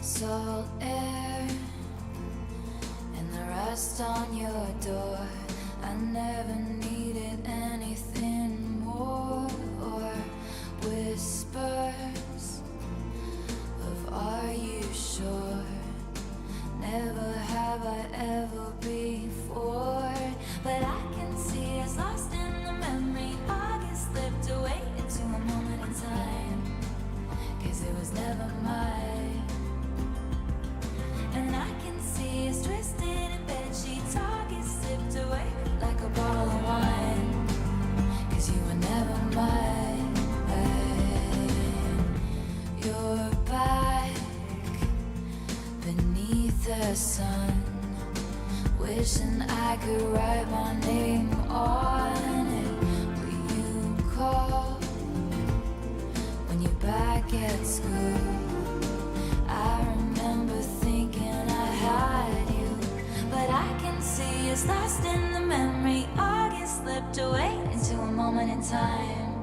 salt air and the rust on your door. I never needed anything more, or whispers of are you sure? Never have I ever before, but I can see us lost in the memory. August slipped away into a moment in time, 'cause it was never mine. And I can see us twisted in bed sheets. August slipped away like a bottle of wine, 'cause you were never mine. You're back beneath the sun, wishing I could write my name on it. Will you call when you're back at school? I remember thinking I had you, but I can see us lost in the memory. August slipped away into a moment in time,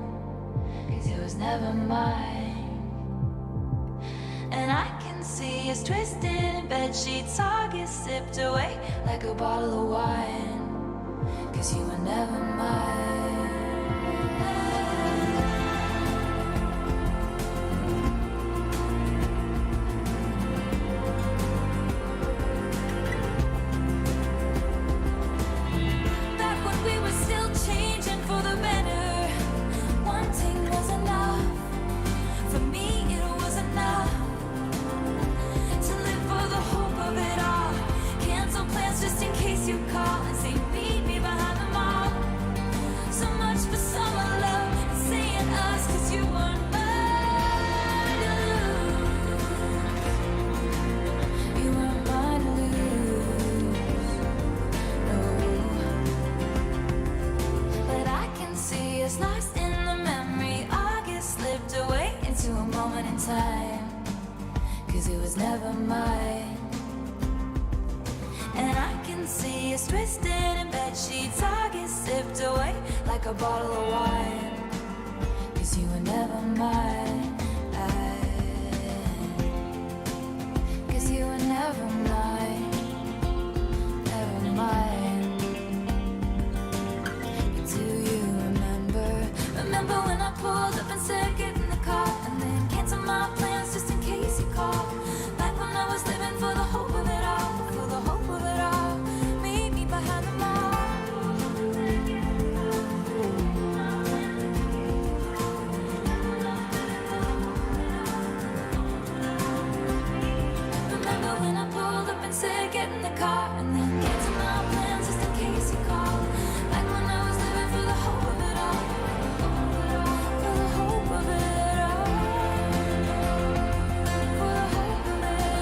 'cause it was never mine. And I can see us twisted in bed sheets. August sipped away like a bottle of wine, 'cause you were never mine. Back when we were still changing for the better, wanting was enough. For me it was enough to live for the hope of it all. Cancel plans just in case you call and say meet me behind the mall. So much for summer love and saying us, 'cause you weren't mine to lose. You weren't mine to lose. No. But I can see us lost in the memory. August slipped away into a moment in time, 'cause it was never mine. And I can see us twisted in bed sheets. August sipped away like a bottle of wine, 'cause you were never mine. 'Cause you were never mine. Never mine. But do you remember? Remember when I pulled up and said get in the car, and then cancel my plans just in case you call. Back when I was living for the hope of it all, for the hope of it all. Meet me behind the mall. Remember when I pulled up and said get in the car, and then cancel my plans just in case you call. Back when I was living for the hope of it all, for the hope of it all, for the hope of it all.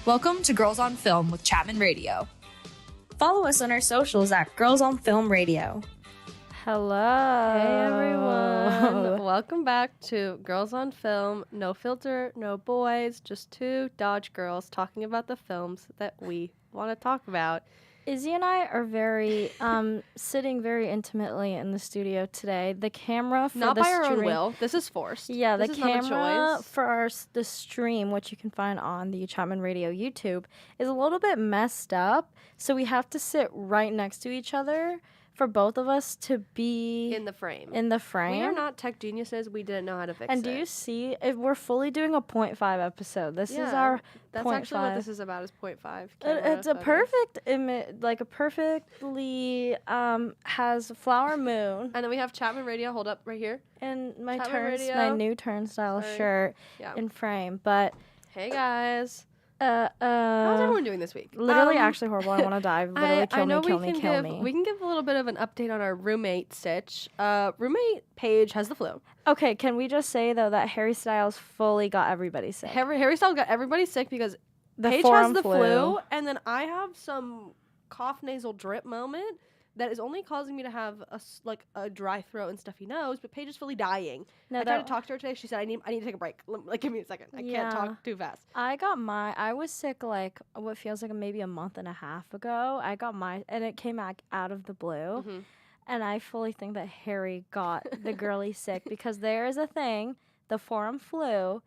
Welcome to Girls on Film with Chapman Radio. Follow us on our socials at Girls on Film Radio. Hello. Hey, everyone. Welcome back to Girls on Film. No filter, no boys, just two Dodge girls talking about the films that we want to talk about. Izzy and I are very sitting very intimately in the studio today. The camera for Not the by our stream, own will. This is forced. Yeah, this the is not a camera choice. for the stream, which you can find on the Chapman Radio YouTube, is a little bit messed up. So we have to sit right next to each other for both of us to be in the frame. in the We frame. are not tech geniuses. We didn't know how to fix it. And do you see if we're fully doing a 0.5 episode? This is Yeah, our That's 0.5. actually what this is about. Is 0.5. It's a photos. perfect image, like a perfectly has flower moon And then we have Chapman Radio. Hold up right here. and my Chapman my Radio. new turnstile Sorry. shirt Yeah. in frame. But Hey guys. How's everyone doing this week? literally actually horrible. I want to die. Literally I know kill we me, can kill give me. we can give a little bit of an update on our roommate Stitch. Roommate Paige has the flu. Okay, can we just say though that Harry Styles fully got everybody sick? Harry Styles got everybody sick because The Paige forearm has the flu, and then I have some cough nasal drip moment that is only causing me to have a dry throat and stuffy nose. But Paige is fully dying. No, I tried to that- talk to her today. She said I need to take a break. Like give me a second. I can't Yeah. talk too fast. I was sick like what feels like maybe a month and a half ago. I got and it came out of the blue. Mhm. And I fully think that Harry got the girly sick because there is a thing, the foreign flu,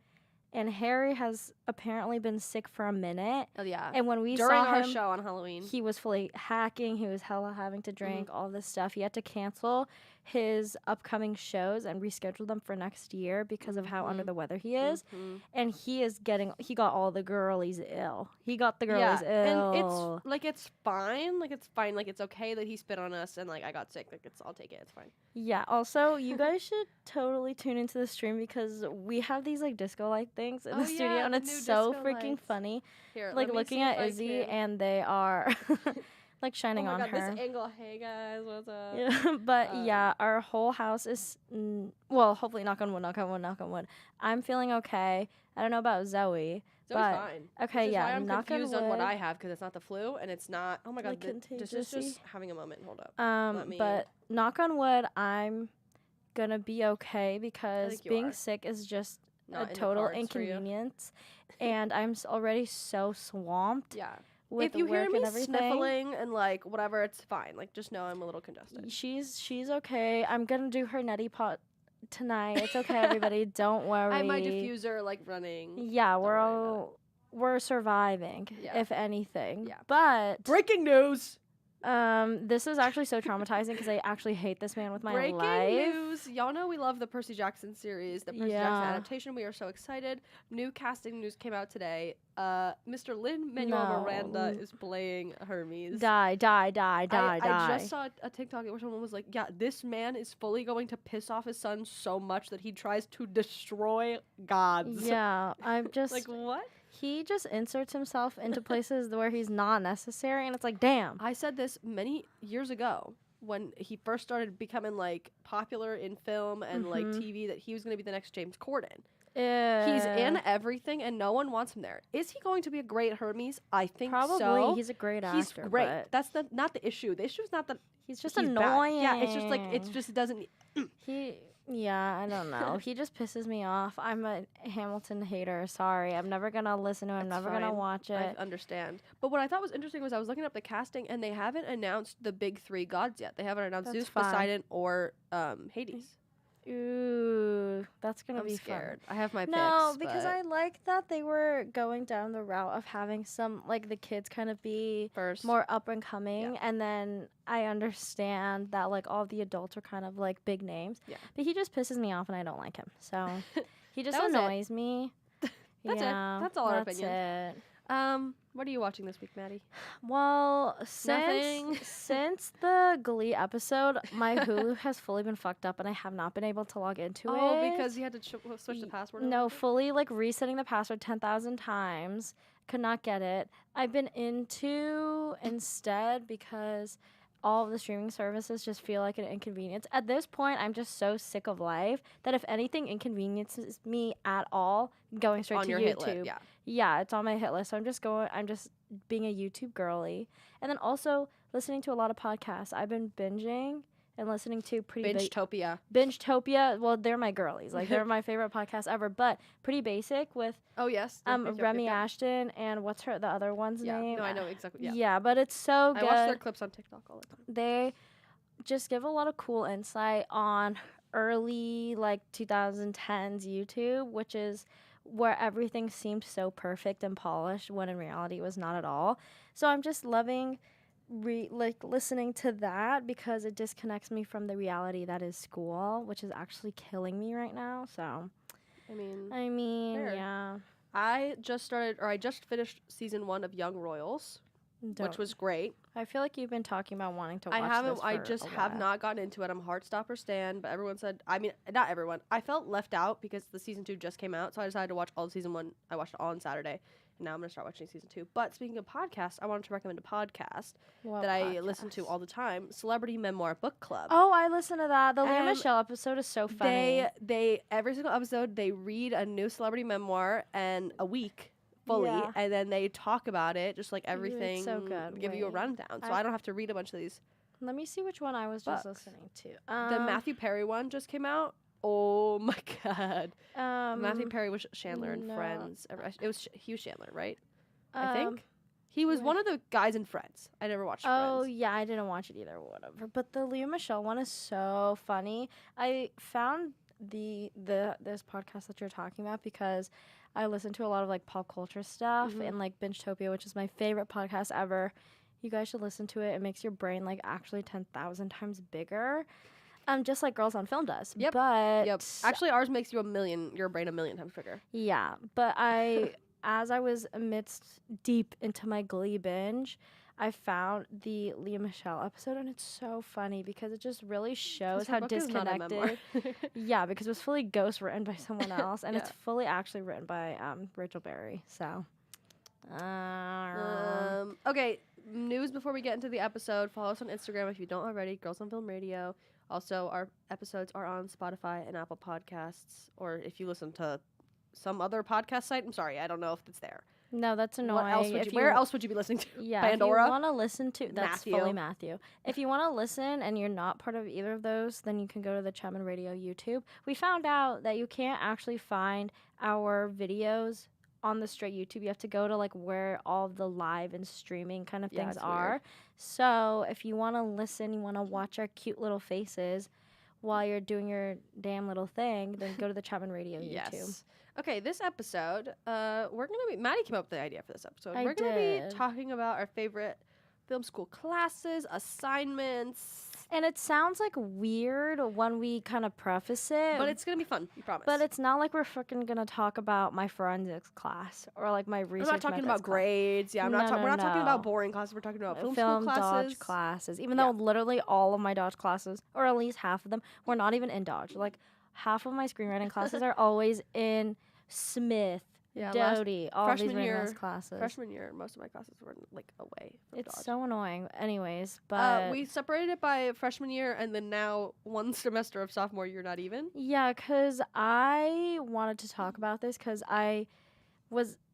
and Harry has apparently been sick for a minute. Oh yeah. And when we During saw our him, show on Halloween. he was fully hacking. He was hella having to drink Mm-hmm. all this stuff. He had to cancel his upcoming shows and reschedule them for next year because of how under the weather he is. Mhm. And he got all the girlies ill. He got the girlies ill. And it's fine. Like it's okay that he spit on us and like I got sick. Like I'll take it. It's fine. Yeah, also, you guys should totally tune into the stream because we have these like disco light things in Oh, the studio yeah, and the it's new so disco freaking lights. funny. Here, Like let me looking see at if I Izzy can- and they are like Oh shining my on god, her. this angle. Hey guys, what's up? Yeah, but Um, yeah, our whole house is well, hopefully knock on wood, knock on wood, knock on wood. I'm feeling okay. I don't know about Zoe. Zoe's but fine. okay, Which is yeah, why I'm knock on confused on what wood. I have because it's not the flu and it's not. Oh my god, Like this is contagiousy? just having a moment. Hold up. Let me- But knock on wood, I'm gonna be okay because think you being are. sick is just Not in a the total cards for you. inconvenience, and I'm already so swamped. Yeah. With If you work hear me and everything. sniffling and like whatever, it's fine. Like just know I'm a little congested. She's okay. I'm gonna do her neti pot tonight. It's okay, everybody. Don't worry. I have my diffuser like running. Yeah, Don't we're worry about all we're surviving, Yeah. if anything. Yeah. But Breaking news. this is actually so traumatizing because I actually hate this man with my Breaking life. news. Y'all know we love the Percy Jackson series, the Percy Yeah. Jackson adaptation. We are so excited. New casting news came out today. Mr. Lin-Manuel Miranda No. is playing Hermes. Die. I just saw a TikTok where someone was like, yeah, this man is fully going to piss off his son so much that he tries to destroy gods. Yeah, I'm just Like, what? he just inserts himself into places where he's not necessary, and it's like, damn. I said this many years ago when he first started becoming like popular in film and like Mhm. TV that he was going to be the next James Corden. He's Yeah. in everything and no one wants him there. Is he going to be a great Hermes? I think Probably. so. He's a great He's actor. great. but That's not the issue. The issue is not that he's just he's bad. annoying. Yeah, it's just like doesn't. Yeah, I don't know. He just pisses me off. I'm a Hamilton hater. Sorry, I'm never gonna listen to him. I'm That's never gonna fine. watch I it. understand. But what I thought was interesting was I was looking up the casting and they haven't announced the big three gods yet. They haven't announced That's Zeus, fine. Poseidon, or Hades. Ooh, that's gonna I'm be scared. I have my fun. No, picks. because but I like that they were going down the route of having some like the kids kind of be first more up and coming, and then I understand that like all the adults are kind of like big names. Yeah. But he just pisses me off, and I don't like him. So he just That was it. annoys me. That's it. Yeah, That's all our that's opinions. it. What are you watching this week, Maddie? Well, Nothing. since the Glee episode, my Hulu has fully been fucked up, and I have not been able to log into it. Oh, because you had to switch the password. and No, everything? fully like resetting the password 10,000 times. Could not get it. I've been into instead because all of the streaming services just feel like an inconvenience. At this point, I'm just so sick of life that if anything inconveniences me at all, going straight on to your YouTube. hit list. Yeah. Yeah, it's on my hit list. So I'm just being a YouTube girly. And then also listening to a lot of podcasts. I've been binging and listening to Binge-topia. Binge-topia. Well, they're my girlies. Like they're my favorite podcast ever. But Pretty Basic with Oh yes. Remy Ashton and what's the other one's Yeah. name? No, I know exactly. Yeah. Yeah, but it's so I good. watch their clips on TikTok all the time. They just give a lot of cool insight on early like 2010s YouTube, which is where everything seemed so perfect and polished when in reality it was not at all. So I'm just loving listening to that because it disconnects me from the reality that is school, which is actually killing me right now. So, I mean, fair. yeah. I just finished season 1 of Young Royals, which was great. I feel like you've been talking about wanting to watch I this just for a have while. not gotten into it. I'm Heartstopper stan, but everyone said, I mean, not everyone. I felt left out because the season 2 just came out, so I decided to watch all of season 1. I watched it all on Saturday, and now I'm going to start watching season 2. But speaking of podcasts, I wanted to recommend a podcast What that I listen to podcast? all the time, Celebrity Memoir Book Club. Oh, I listened to that. The Leah Um, Michelle episode is so funny. They every single episode they read a new celebrity memoir and a week fully, Yeah. and then they talk about it, just like everything. so good. Give you a Wait. rundown, so I don't have to read a bunch of these. Let me see which one I was just Books. listening to. The Matthew Perry one just came out. Oh my god, Matthew Perry was Chandler and no. Friends. It was Hugh Chandler, right? I um, think he was yeah. one of the guys in Friends. I never watched Oh Friends. yeah, I didn't watch it either. Whatever. But the Leah Michelle one is so funny. I found this podcast that you're talking about because I listen to a lot of like pop culture stuff Mhm. and like Bingetopia, which is my favorite podcast ever. You guys should listen to it. It makes your brain like actually 10,000 times bigger. Just like Girls on Film does. Yep. But Yep. Actually, ours makes your brain a million times bigger. yeah, but as I was deep into my Glee binge, I found the Leah Michelle episode, and it's so funny because it just really shows 'Cause her how book is not a memoir. disconnected. Yeah, because it was fully ghost written by someone else, and it's Yeah. fully actually written by Rachel Berry. So, Okay, news before we get into the episode. Follow us on Instagram if you don't already, Girls on Film Radio. Also, our episodes are on Spotify and Apple Podcasts, or if you listen to some other podcast site, I'm sorry, I don't know if it's there. no, that's annoying. What else would If where else would you be listening to? Yeah, Pandora? if you want to listen to that's Matthew. fully Matthew. If you want to listen and you're not part of either of those, then you can go to the Chapman Radio YouTube. We found out that you can't actually find our videos on the straight YouTube. You have to go to like where all of the live and streaming kind of Yeah, things it's are. weird. So if you want to listen, you want to watch our cute little faces while you're doing your damn little thing, then go to the Chapman Radio YouTube. Yes. Okay, this episode, we're gonna be Maddie came up with the idea for this episode. I We're gonna did. be talking about our favorite film school classes, assignments. And it sounds like weird when we kind of preface it, But it's gonna be fun, we promise. But it's not like we're freaking gonna talk about my forensics class or like my I'm research. not talking methods about class. grades. Yeah, No, we're not talking no. about boring classes. We're talking about film school Dodge classes. classes. Even Yeah. though literally all of my Dodge classes, or at least half of them, were not even in Dodge. Like half of my screenwriting classes are always in Smith, Yeah, Doty, all of these freshman random year- classes. freshman year, most of my classes were like away from It's Dodge. so annoying. Anyways, but We separated it by freshman year and then now one semester of sophomore year, not even. yeah, because I wanted to talk about this because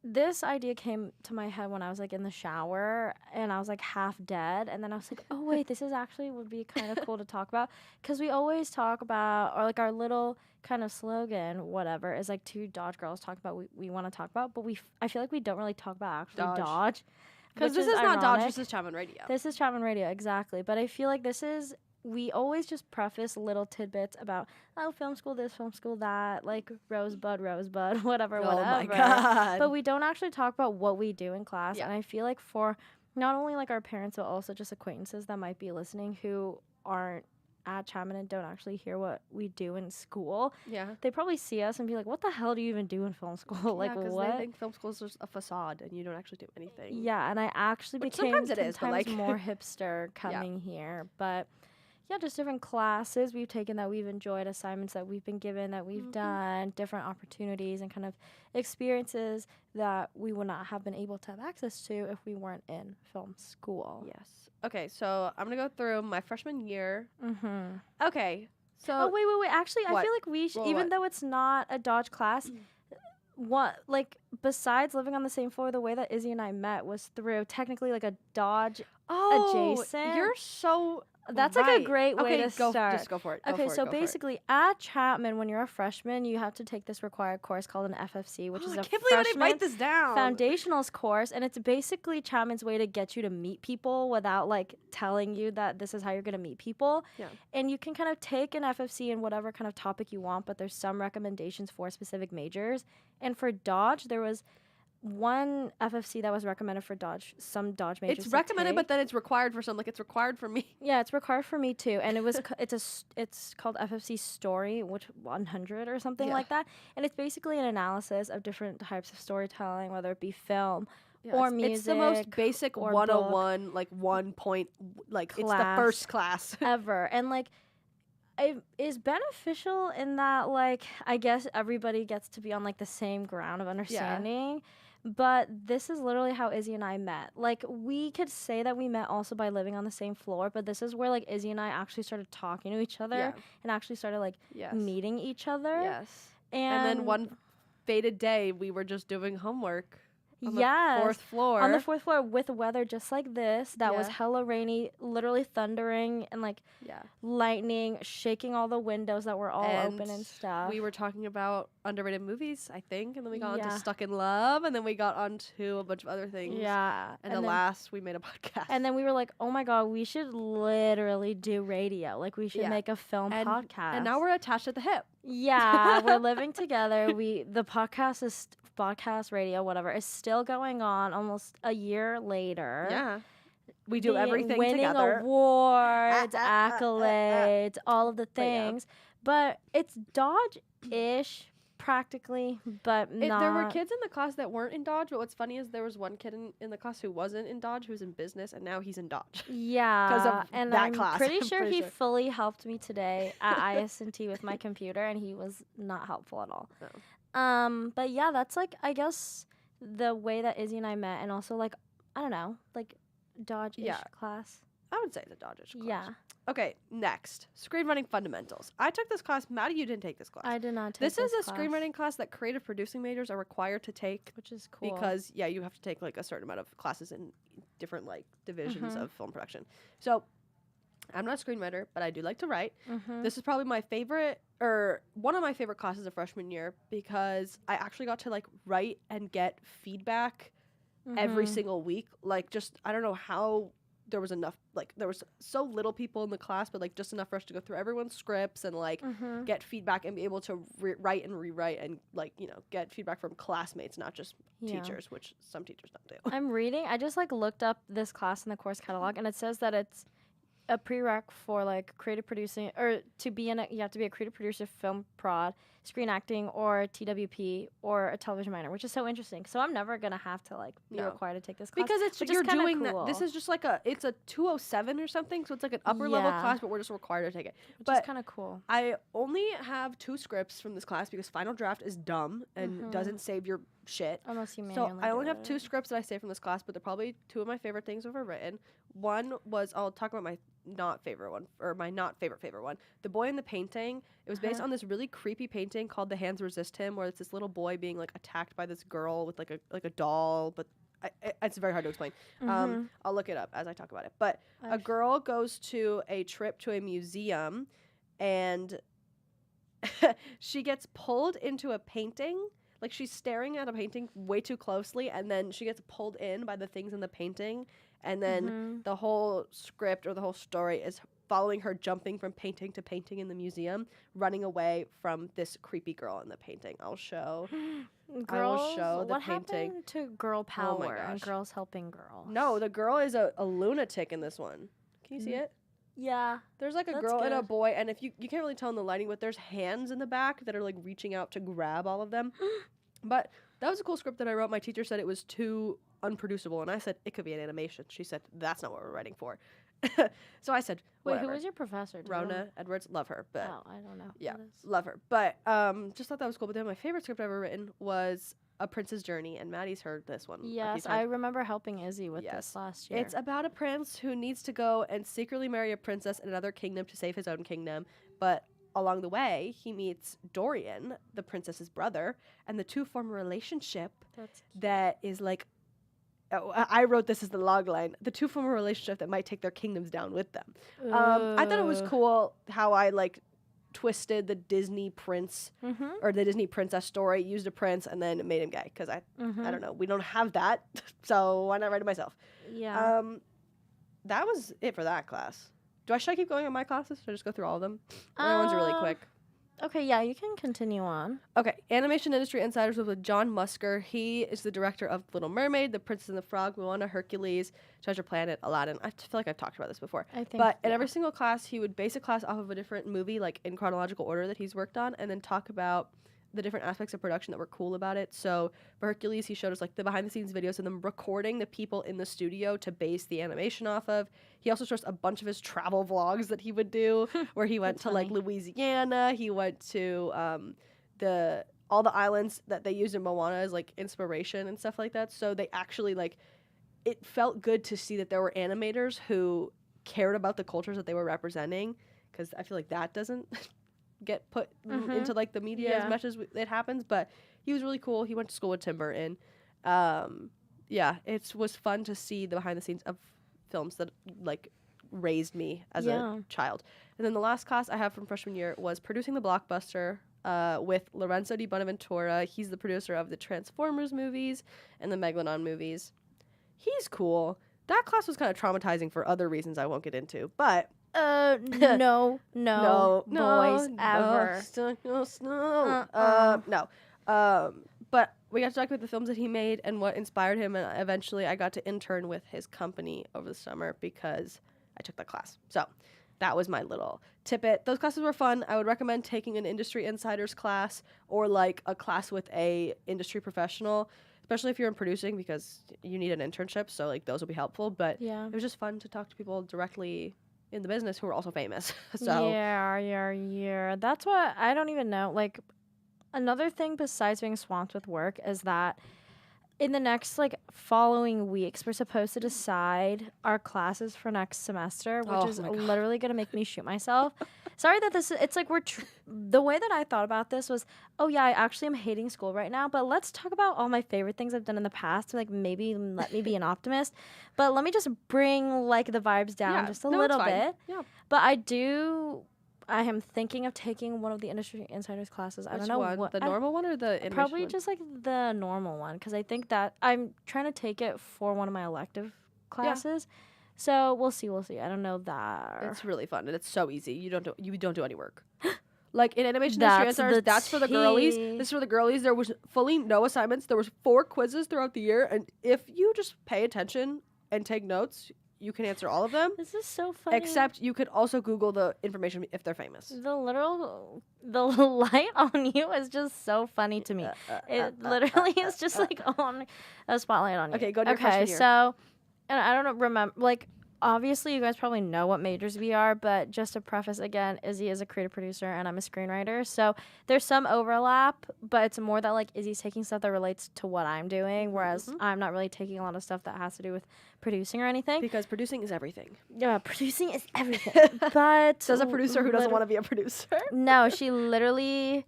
this idea came to my head when I was like in the shower and I was like half dead. And then I was like, oh, wait, this is actually would be kind of cool to talk about. Because we always talk about, or like our little kind of slogan, whatever, is like two Dodge girls talk about we want to talk about. But I feel like we don't really talk about actually Dodge. Because which this is not Dodge, ironic. this is Chapman Radio. This is Chapman Radio, exactly. But I feel like we always just preface little tidbits about, oh, film school this, film school that, like rosebud, whatever, Oh whatever. my God. But we don't actually talk about what we do in class. Yeah. And I feel like for not only like our parents, but also just acquaintances that might be listening who aren't at Chapman and don't actually hear what we do in school, Yeah. they probably see us and be like, what the hell do you even do in film school? Like, because what? they think film school is just a facade and you don't actually do anything. Yeah, and I actually Which became sometimes it is, but, like- more hipster coming here. But yeah, just different classes we've taken that we've enjoyed, assignments that we've been given that we've done, different opportunities and kind of experiences that we would not have been able to have access to if we weren't in film school. Yes. Okay, so I'm going to go through my freshman year. Mm-hmm. Okay. So Oh, wait. Actually, What? I feel like we Well, even what? though it's not a Dodge class, besides living on the same floor, the way that Izzy and I met was through technically like a Dodge. adjacent. You're so That's like a right. great way Okay, to go, start. Just go for it. Go Okay, for it, so go for it. basically at Chapman, when you're a freshman, you have to take this required course called an FFC, which is I a can't believe I didn't freshman write this down. foundationals course, and it's basically Chapman's way to get you to meet people without like telling you that this is how you're gonna meet people. Yeah. And you can kind of take an FFC in whatever kind of topic you want, but there's some recommendations for specific majors. And for Dodge, there was one FFC that was recommended for Dodge, some Dodge majors. It's to recommended, take. but then it's required for some. Like it's required for me. Yeah, it's required for me too, and it was it's called FFC Story, which 100 or something Yeah. like that, and it's basically an analysis of different types of storytelling, whether it be film Yeah, or it's, music. It's the most basic or 101, like 1 point, like it's the Class. first class. ever, and like it is beneficial in that like I guess everybody gets to be on like the same ground of understanding. But this is literally how Izzy and I met. Like, we could say that we met also by living on the same floor, but this is where, like, Izzy and I actually started talking to each other Yeah. and actually started, like, Yes. meeting each other. Yes. And then one fated day, we were just doing homework on yes, the 4th floor. on the 4th floor with weather just like this that was Yeah. hella rainy, literally thundering and, like, Yeah. lightning, shaking all the windows that were all open and stuff. We were talking about underrated movies, I think, and then we got Yeah. onto Stuck in Love, and then we got onto a bunch of other things. yeah. And, then- alas, we made a podcast. And then we were like, oh my God, we should literally do radio. Like, we should Yeah. make a film And- podcast. and now we're attached at the hip. Yeah, we're living together. The podcast radio, whatever, is still going on almost a year later. Yeah. We do Being- everything winning together. awards, accolades, all of the But yeah. things. But it's Dodge-ish, practically, but not. There were kids in the class that weren't in Dodge, but what's funny is there was one kid in the class who wasn't in Dodge, who was in business, and now he's in Dodge. Yeah, of and that I'm class, pretty I'm sure pretty he sure. fully helped me today at IS&T with my computer, and he was not helpful at all. Oh. But yeah, that's like I guess the way that Izzy and I met, and also like I don't know, like Dodge-ish Yeah. class. I would say it's a Dodge-ish class. Yeah, Okay, next. Screenwriting fundamentals. I took this class. Maddie, you didn't take this class. I did not take This is a class, screenwriting class that creative producing majors are required to take which is cool because, yeah, you have to take, like, a certain amount of classes in different, like, divisions Mhm. of film production. So, I'm not a screenwriter, but I do like to write. Mhm. This is probably my favorite, or one of my favorite classes of freshman year because I actually got to, like, write and get feedback every Mhm. single week. Like, just, I don't know how there was enough, like, there was so little people in the class, but, like, just enough for us to go through everyone's scripts and, like, Mhm. get feedback and be able to write and rewrite and, like, you know, get feedback from classmates, not just Yeah. teachers, which some teachers don't do. I'm reading. I just like looked up this class in the course catalog, and it says that it's a prereq for like creative producing, or to be in you have to be a creative producer, film prod, screen acting, or TWP, or a television minor, which is so interesting. So I'm never gonna have to like be No. required to take this class Because it's which is you're kinda doing cool, that. This is just like it's a 207 or something, so it's like an upper level Yeah. class, but we're just required to take it. which but is kind of cool. I only have 2 scripts from this class because final draft is dumb and Mhm. doesn't save your shit. Unless you So manually I only do have 2 it. scripts that I saved from this class, but they're probably 2 of my favorite things I've ever written. One was, I'll talk about my not favorite one, or my not favorite one. The Boy in the Painting. It was based Uh-huh. on this really creepy painting called The Hands Resist Him, where it's this little boy being like attacked by this girl with like a doll, but it's very hard to explain. Mhm. I'll look it up as I talk about it. But a I've- girl goes to a trip to a museum and she gets pulled into a painting. Like she's staring at a painting way too closely, and then she gets pulled in by the things in the painting, and then Mhm. the whole script or the whole story is following her jumping from painting to painting in the museum, running away from this creepy girl in the painting. I'll show. Girls, show the what painting. happened to girl power and gosh. girls helping girls? No, the girl is a lunatic in this one. Can you see Mhm. it? Yeah. There's like a That's girl and a good. boy, and if you can't really tell in the lighting, but there's hands in the back that are like reaching out to grab all of them. But that was a cool script that I wrote. My teacher said it was too unproducible, and I said it could be an animation. She said that's not what we're writing for. So I said, Wait, whatever. who was your professor? Do you Rona remember? Edwards? Love her, but Oh, I don't know. who yeah, that is. love her. But just thought that was cool. But then my favorite script I've ever written was A Prince's Journey, and Maddie's heard this one. a few Yes, times. I remember helping Izzy with Yes. this last year. It's about a prince who needs to go and secretly marry a princess in another kingdom to save his own kingdom. But along the way, he meets Dorian, the princess's brother, and the two form a relationship That's that is like. I wrote this as the log line. The two form a relationship that might take their kingdoms down with them. I thought it was cool how I like twisted the Disney prince Mm-hmm. or the Disney princess story, used a prince, and then made him gay. Because I don't know, we don't have that, so why not write it myself? Yeah. That was it for that class. Should I keep going on my classes? Should I just go through all of them? My ones are really quick. Okay, yeah, you can continue on. Okay, Animation Industry Insiders was with John Musker. He is the director of Little Mermaid, The Princess and the Frog, Moana, Hercules, Treasure Planet, Aladdin. I feel like I've talked about this before. I think. But in yeah. every single class, he would base a class off of a different movie, like in chronological order that he's worked on, and then talk about the different aspects of production that were cool about it. So for Hercules, he showed us like the behind the scenes videos and them recording the people in the studio to base the animation off of. He also showed us a bunch of his travel vlogs that he would do, where he went to like Louisiana. He went to all the islands that they used in Moana as like inspiration and stuff like that. So they actually like, it felt good to see that there were animators who cared about the cultures that they were representing, because I feel like that doesn't get put into like the media as much as it happens. But he was really cool. He went to school with Tim Burton. Yeah, it was fun to see the behind the scenes of films that like raised me as a child. And then the last class I have from freshman year was producing the blockbuster with Lorenzo Di Bonaventura. He's the producer of the Transformers movies and the Megalodon movies. He's cool. That class was kind of traumatizing for other reasons I won't get into, but No, boys, ever. No. But we got to talk about the films that he made and what inspired him, and eventually I got to intern with his company over the summer because I took that class. So that was my little tidbit. Those classes were fun. I would recommend taking an industry insiders class or like a class with a industry professional, especially if you're in producing, because you need an internship. So like those will be helpful. But Yeah. it was just fun to talk to people directly in the business who are also famous. So Yeah. That's what I don't even know. Like, another thing besides being swamped with work is that in the next like following weeks, we're supposed to decide our classes for next semester, which Oh is my God. literally gonna make me shoot myself. Sorry that it's like the way that I thought about this was, oh yeah, I actually am hating school right now, but let's talk about all my favorite things I've done in the past to like maybe let me be an optimist. But let me just bring like the vibes down Yeah. just a No, it's little fine. bit. Yeah. But I am thinking of taking one of the industry insiders classes. I Which don't know one? what The normal one or the animation probably one? just like the normal one, because I think that I'm trying to take it for one of my elective classes. So we'll see. I don't know that. It's really fun and it's so easy. You don't do any work. Like in animation That's industry insiders, the that's for the girlies. tea. This is for the girlies. There was fully no assignments. There was 4 quizzes throughout the year, and if you just pay attention and take notes, you can answer all of them. This is so funny. Except you could also Google the information if they're famous. the light on you is just so funny to me. It literally is just like on a spotlight on you. Okay, go to your freshman year. So, and I don't remember, like, obviously you guys probably know what majors we are, but just to preface again, Izzy is a creative producer and I'm a screenwriter. So there's some overlap, but it's more that like Izzy's taking stuff that relates to what I'm doing, whereas I'm not really taking a lot of stuff that has to do with producing or anything. Because producing is everything. Yeah, producing is everything. But Says a producer who doesn't want to be a producer. No, she literally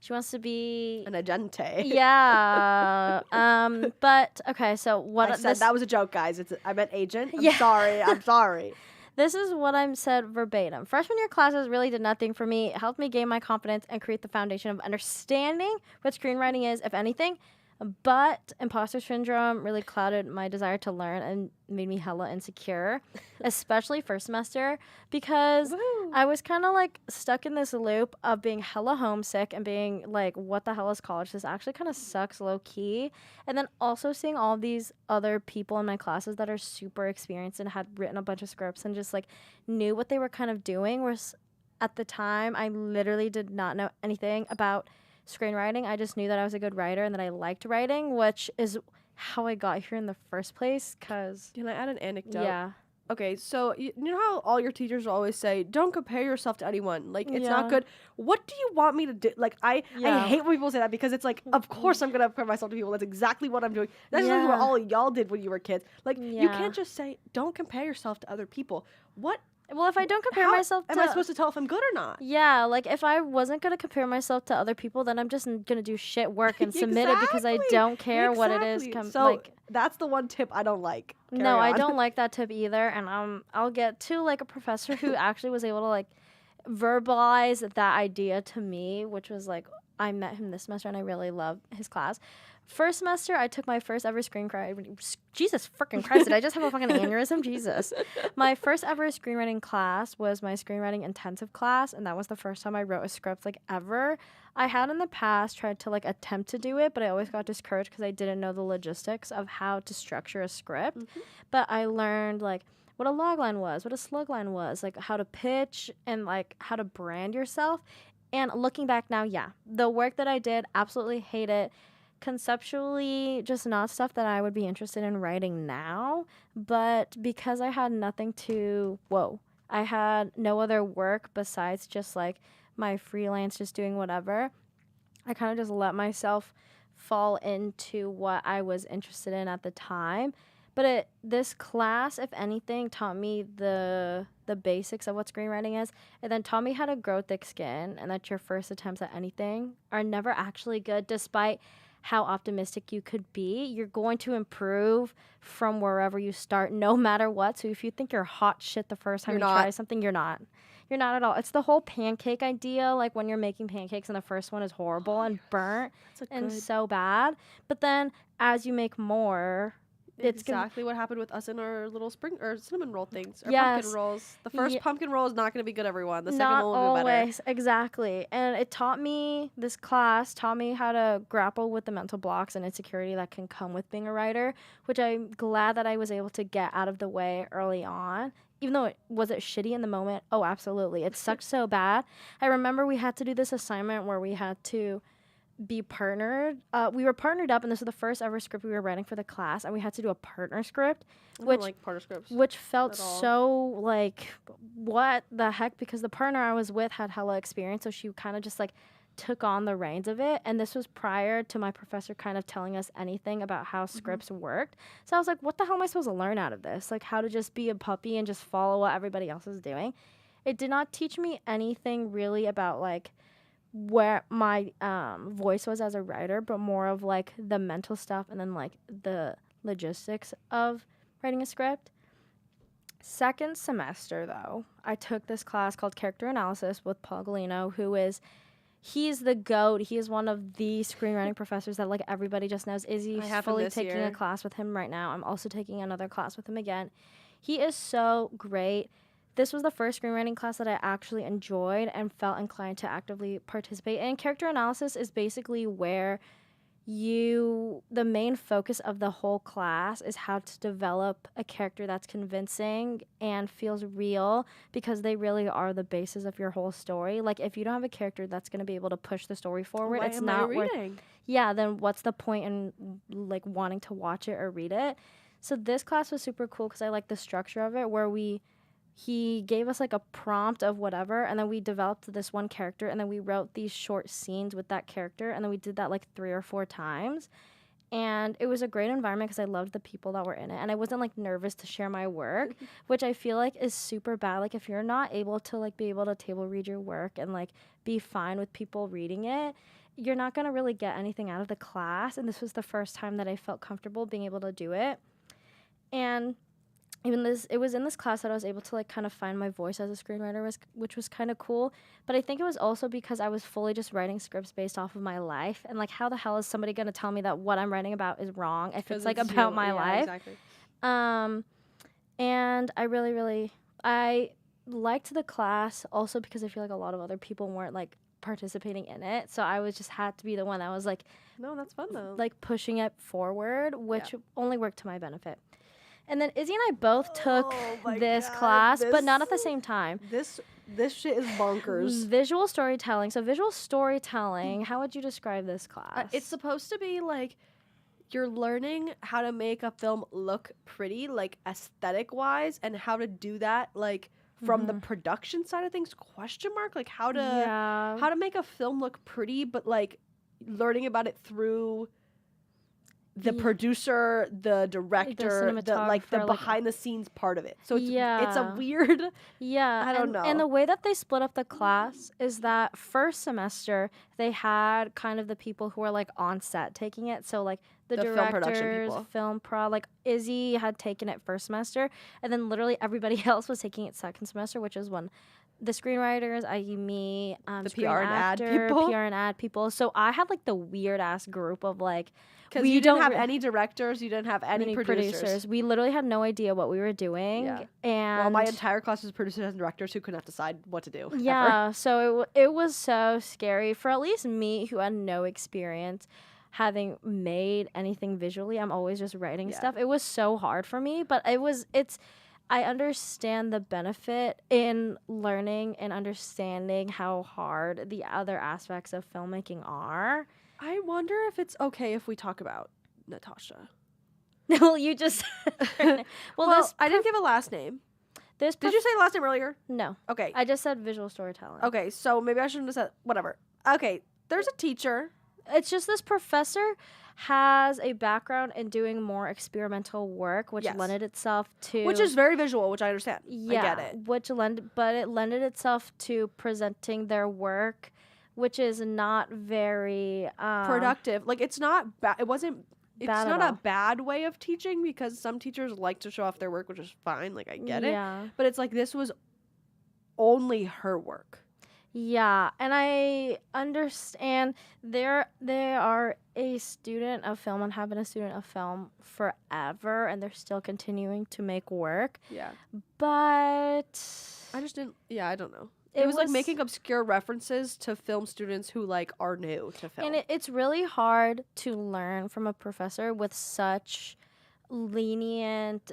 she wants to be An agente. yeah. But okay, so what I said that was a joke, guys. I meant agent. I'm Yeah. sorry. I'm sorry. This is what I'm said verbatim. Freshman year classes really did nothing for me. It helped me gain my confidence and create the foundation of understanding what screenwriting is, if anything. But imposter syndrome really clouded my desire to learn and made me hella insecure, especially first semester, because I was kind of like stuck in this loop of being hella homesick and being like, what the hell is college? This actually kind of sucks low key. And then also seeing all these other people in my classes that are super experienced and had written a bunch of scripts and just like knew what they were kind of doing, whereas at the time I literally did not know anything about screenwriting. I just knew that I was a good writer and that I liked writing, which is how I got here in the first place. Cause Can I add an anecdote? yeah, Okay, so you know how all your teachers will always say, don't compare yourself to anyone. Like, it's Yeah. not good. What do you want me to do? Like, I Yeah. hate when people say that because it's like, of course I'm going to compare myself to people. That's exactly what I'm doing. That's exactly what Yeah. all of y'all did when you were kids. Like, you Yeah. can't just say, don't compare yourself to other people. What? well, if I don't compare How myself to am I supposed to tell if I'm good or not? yeah, like if I wasn't gonna compare myself to other people, then I'm just gonna do shit work and submit it because I Exactly. don't care what it is. Exactly. So that's the one tip I don't like. Carry No, I on. don't like that tip either. And I'll get to like a professor who actually was able to like verbalize that idea to me, which was like I met him this semester and I really love his class. First semester, I took my first ever screenwriting. Jesus freaking Christ! Did I just have a fucking aneurysm? Jesus. My first ever screenwriting class was my screenwriting intensive class, and that was the first time I wrote a script like ever. I had in the past tried to like attempt to do it, but I always got discouraged because I didn't know the logistics of how to structure a script. But I learned like what a logline was, what a slugline was, like how to pitch and like how to brand yourself. And looking back now, yeah, the work that I did, absolutely hate it. Conceptually, just not stuff that I would be interested in writing now. But because I had nothing to, I had no other work besides just like my freelance, just doing whatever. I kind of just let myself fall into what I was interested in at the time. But this class, if anything, taught me the basics of what screenwriting is, and then taught me how to grow thick skin, and that your first attempts at anything are never actually good, despite how optimistic you could be. You're going to improve from wherever you start, no matter what. So if you think you're hot shit the first time you try something, you're not. You're not at all. It's the whole pancake idea, like when you're making pancakes and the first one is horrible and burnt and so bad. But then as you make more, it's exactly what happened with us in our little spring or cinnamon roll things. Our Yes. pumpkin rolls. The first pumpkin roll is not going to be good, everyone. The second not one will be better. always, exactly. And it taught me, this class taught me how to grapple with the mental blocks and insecurity that can come with being a writer, which I'm glad that I was able to get out of the way early on. Even though it shitty in the moment? Oh, absolutely. It sucked so bad. I remember we had to do this assignment where we had to be partnered. We were partnered up, and this was the first ever script we were writing for the class, and we had to do a partner script, I don't like partner scripts. which felt at all. so like, what the heck? Because the partner I was with had hella experience, so she kind of just like took on the reins of it. And this was prior to my professor kind of telling us anything about how scripts worked. So I was like, what the hell am I supposed to learn out of this? Like how to just be a puppy and just follow what everybody else is doing. It did not teach me anything really about like where my voice was as a writer, but more of like the mental stuff and then like the logistics of writing a script. Second semester though, I took this class called Character Analysis with Paul Galino, he's the GOAT. He is one of the screenwriting professors that like everybody just knows. Izzy's I have him fully this taking year. a class with him right now. I'm also taking another class with him again. He is so great. This was the first screenwriting class that I actually enjoyed and felt inclined to actively participate in. Character analysis is basically where the main focus of the whole class is how to develop a character that's convincing and feels real, because they really are the basis of your whole story. Like if you don't have a character that's going to be able to push the story forward, Why it's am not I worth. reading? Yeah, then what's the point in like wanting to watch it or read it? So this class was super cool because I like the structure of it, where he gave us like a prompt of whatever, and then we developed this one character, and then we wrote these short scenes with that character, and then we did that like 3 or 4 times. And it was a great environment because I loved the people that were in it, and I wasn't like nervous to share my work, which I feel like is super bad. Like if you're not able to like be able to table read your work and like be fine with people reading it, you're not going to really get anything out of the class. And this was the first time that I felt comfortable being able to do it. And it was in this class that I was able to like kind of find my voice as a screenwriter, which was kind of cool. But I think it was also because I was fully just writing scripts based off of my life, and like how the hell is somebody going to tell me that what I'm writing about is wrong if it's like about my life? Exactly. And I liked the class also because I feel like a lot of other people weren't like participating in it, so I was just had to be the one that was like No, that's fun though. like pushing it forward, which only worked to my benefit. And then Izzy and I both took this class, but not at the same time. This shit is bonkers. Visual storytelling. So visual storytelling, how would you describe this class? It's supposed to be like you're learning how to make a film look pretty, like aesthetic wise, and how to do that like from the production side of things, question mark, like how to make a film look pretty, but like learning about it through the producer, the director, the cinematographer, behind the scenes part of it. So it's a Yeah. weird. Yeah, I don't know. And the way that they split up the class is that first semester they had kind of the people who were like on set taking it. So like the film production directors, people. film pro, like Izzy had taken it first semester, and then literally everybody else was taking it second semester, which is when the screenwriters, i.e. me, The screen PR and ad actor, people? PR and ad people. So I had like the weird ass group of like, Because we you didn't don't have re- any directors, you didn't have any many producers. We literally had no idea what we were doing. Yeah. And Well, my entire class was producers and directors who could not decide what to do. ever. yeah, so it was so scary for at least me who had no experience having made anything visually. I'm always just writing Yeah. stuff. It was so hard for me, but I understand the benefit in learning and understanding how hard the other aspects of filmmaking are. I wonder if it's okay if we talk about Natasha. Well, you just well, Well, I didn't give a last name. this Did you say the last name earlier? no? Okay. I just said visual storytelling. Okay, so maybe I shouldn't have said whatever. Okay, there's a teacher. It's just this professor has a background in doing more experimental work, which Yes. lended itself to Which is very visual, which I understand. yeah, I get it. but it lended itself to presenting their work, which is not very Productive. Like it's not bad. It wasn't. It's Bad at not a all. bad way of teaching because some teachers like to show off their work, which is fine. Like I get it. Yeah, But it's like this was only her work. yeah, and I understand they are a student of film and have been a student of film forever, and they're still continuing to make work, Yeah. but I just didn't. Yeah, I don't know. It was like making obscure references to film students who like are new to film. And it's really hard to learn from a professor with such lenient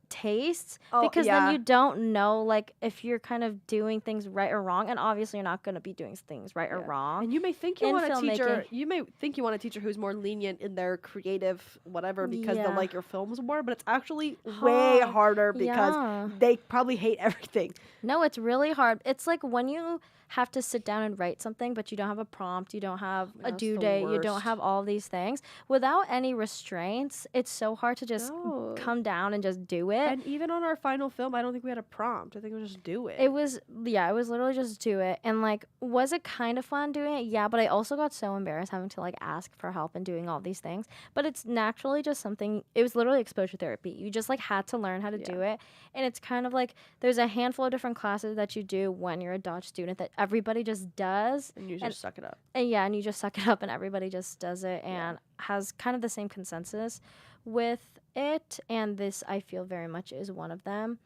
tastes Oh, because yeah. then you don't know like if you're kind of doing things right or wrong, and obviously you're not going to be doing things right or Yeah. wrong. And you may think you in want a teacher. filmmaking. You may think you want a teacher who's more lenient in their creative whatever because they Yeah. like your films more, but it's actually way Hard. harder because Yeah. they probably hate everything. No, it's really hard. It's like when you have to sit down and write something, but you don't have a prompt, you don't have a That's due the date, you don't worst. have all these things. Without any restraints, it's so hard to just No. come down and just do it. And even on our final film, I don't think we had a prompt. I think it was just do it. It was literally just do it. And like, was it kind of fun doing it? Yeah, but I also got so embarrassed having to like ask for help and doing all these things. But it's naturally just something, it was literally exposure therapy. You just like had to learn how to do it. And it's kind of like there's a handful of different classes that you do when you're a Dodge student that everybody just does. and you just suck it up. And yeah, and you just suck it up and everybody just does it and has kind of the same consensus with it. And this, I feel very much is one of them.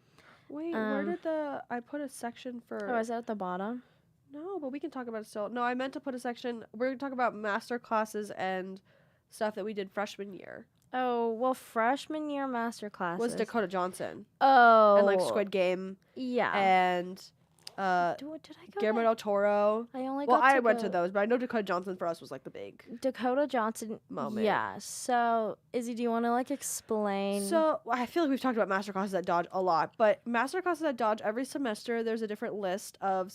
Wait, where did I put a section for? Oh, is that at the bottom? No, but we can talk about it still. No, I meant to put a section. We're gonna talk about master classes and stuff that we did freshman year. Oh, well, freshman year master classes. Was Dakota Johnson Oh. and like Squid Game Yeah. and Did I go Guillermo there? del Toro. I only Well, got I to went go- to those, but I know Dakota Johnson for us was like the big Dakota Johnson moment. Yeah. So, Izzy, do you want to like explain? So I feel like we've talked about master classes at Dodge a lot, but master classes at Dodge every semester there's a different list of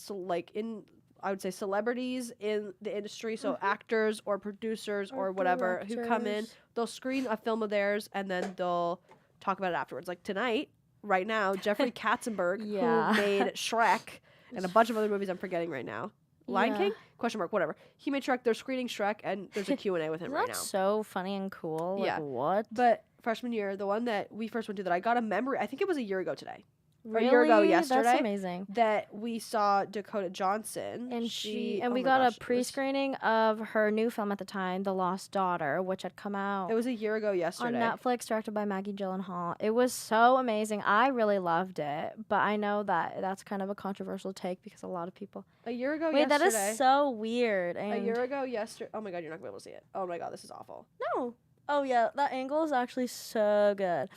I would say celebrities in the industry, so actors or producers or whatever who come in. directors. They'll screen a film of theirs and then they'll talk about it afterwards. Like tonight, right now, Jeffrey Katzenberg, Yeah. who made Shrek and a bunch of other movies I'm forgetting right now. Lion Yeah. King? Question mark, whatever. He made Shrek. They're screening Shrek and there's a Q&A with him Isn't right that now. so funny and cool? Like, Yeah. what? But freshman year, the one that we first went to that I got a memory, I think it was a year ago today, really? a year ago yesterday. That's amazing. that we saw Dakota Johnson. And oh we my got gosh, a it was- pre-screening of her new film at the time, The Lost Daughter, which had come out It was a year ago on yesterday. Netflix, directed by Maggie Gyllenhaal. It was so amazing. I really loved it, but I know that that's kind of a controversial take because a lot of people. A year ago Wait, yesterday. that is so weird. a And year ago yesterday. Oh my god, you're not gonna be able to see it. Oh my god, this is awful. no. Oh yeah, that angle is actually so good.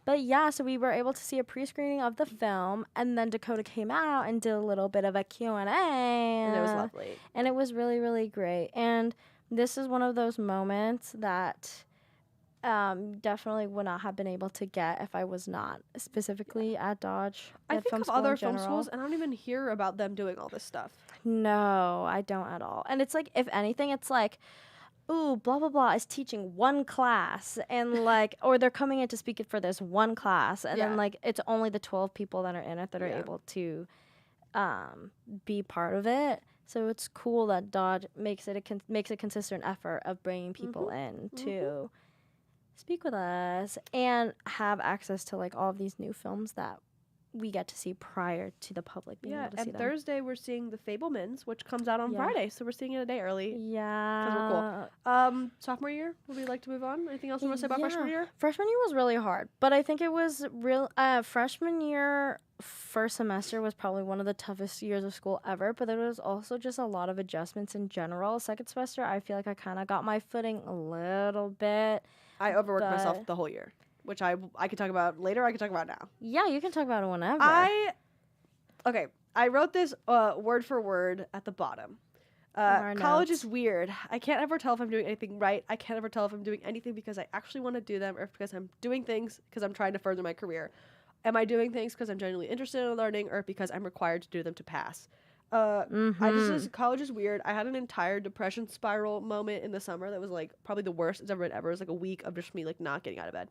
But yeah, so we were able to see a pre-screening of the film, and then Dakota came out and did a little bit of a Q&A. And it was lovely. And it was really, really great. And this is one of those moments that definitely would not have been able to get if I was not specifically at Dodge. I at think film of school in other film general. schools, and I don't even hear about them doing all this stuff. No, I don't at all. And it's like, if anything, it's like, ooh, blah, blah, blah is teaching one class. And like, or they're coming in to speak it for this one class. And Yeah. then like, it's only the 12 people that are in it that are Yeah. able to be part of it. So it's cool that Dodge makes it makes a consistent effort of bringing people in to speak with us and have access to like all of these new films that we get to see prior to the public being able to see and them. Thursday we're seeing The Fablemans, which comes out on Yeah. Friday, so we're seeing it a day early. Yeah. Sophomore year, would we like to move on? Anything else you want to say about freshman year? Freshman year was really hard, but I think it was real. Freshman year, first semester was probably one of the toughest years of school ever, but there was also just a lot of adjustments in general. Second semester, I feel like I kind of got my footing a little bit. I overworked myself But- the whole year, which I could talk about later. I could talk about now. Yeah, you can talk about it whenever. I wrote this word for word at the bottom. Our College notes. is weird. I can't ever tell if I'm doing anything right. I can't ever tell if I'm doing anything because I actually want to do them, or if because I'm doing things because I'm trying to further my career. Am I doing things because I'm genuinely interested in learning, or because I'm required to do them to pass? College is weird. I had an entire depression spiral moment in the summer that was like probably the worst it's ever been ever. It was like a week of just me like not getting out of bed.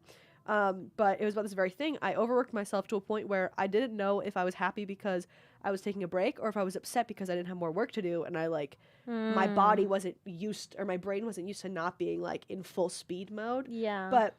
But it was about this very thing. I overworked myself to a point where I didn't know if I was happy because I was taking a break, or if I was upset because I didn't have more work to do, and I like my body wasn't used, or my brain wasn't used to not being like in full speed mode. Yeah. But